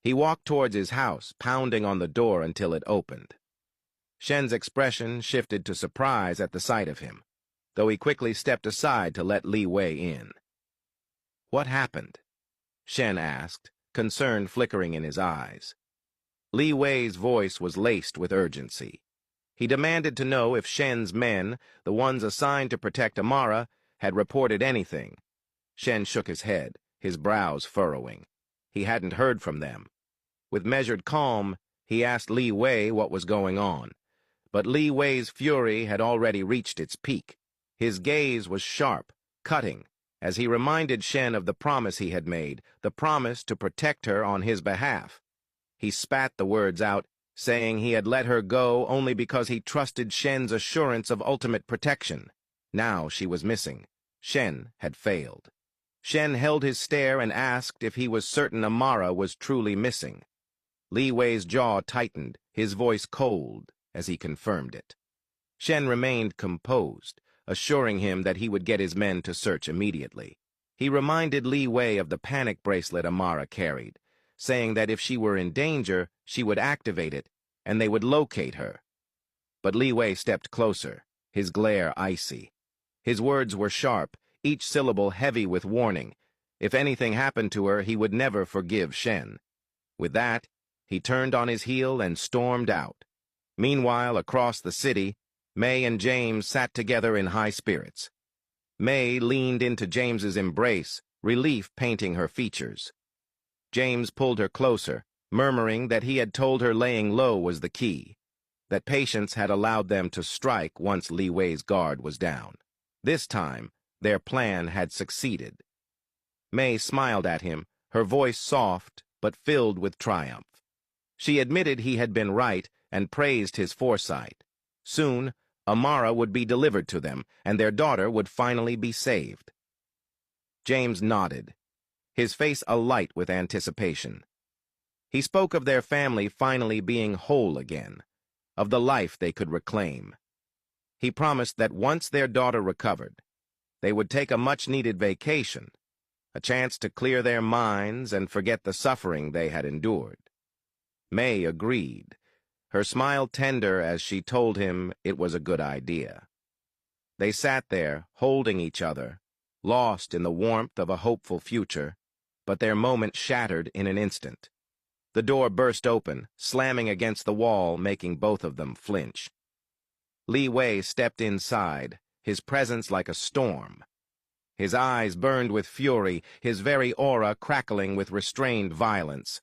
He walked towards his house, pounding on the door until it opened. Shen's expression shifted to surprise at the sight of him, though he quickly stepped aside to let Liwei in. "What happened?" Shen asked, concern flickering in his eyes. Liwei's voice was laced with urgency. He demanded to know if Shen's men, the ones assigned to protect Amara, had reported anything. Shen shook his head, his brows furrowing. He hadn't heard from them. With measured calm, he asked Liwei what was going on. But Liwei's fury had already reached its peak. His gaze was sharp, cutting, as he reminded Shen of the promise he had made, the promise to protect her on his behalf. He spat the words out, saying he had let her go only because he trusted Shen's assurance of ultimate protection. Now she was missing. Shen had failed. Shen held his stare and asked if he was certain Amara was truly missing. Liwei's jaw tightened, his voice cold, as he confirmed it. Shen remained composed, assuring him that he would get his men to search immediately. He reminded Liwei of the panic bracelet Amara carried, saying that if she were in danger, she would activate it, and they would locate her. But Liwei stepped closer, his glare icy. His words were sharp, each syllable heavy with warning. If anything happened to her, he would never forgive Shen. With that, he turned on his heel and stormed out. Meanwhile, across the city, May and James sat together in high spirits. May leaned into James's embrace, relief painting her features. James pulled her closer, murmuring that he had told her laying low was the key, that patience had allowed them to strike once Liwei's guard was down. This time, their plan had succeeded. May smiled at him, her voice soft but filled with triumph. She admitted he had been right and praised his foresight. Soon, Amara would be delivered to them, and their daughter would finally be saved. James nodded, his face alight with anticipation. He spoke of their family finally being whole again, of the life they could reclaim. He promised that once their daughter recovered, they would take a much-needed vacation, a chance to clear their minds and forget the suffering they had endured. May agreed, her smile tender as she told him it was a good idea. They sat there, holding each other, lost in the warmth of a hopeful future, but their moment shattered in an instant. The door burst open, slamming against the wall, making both of them flinch. Liwei stepped inside, his presence like a storm. His eyes burned with fury, his very aura crackling with restrained violence.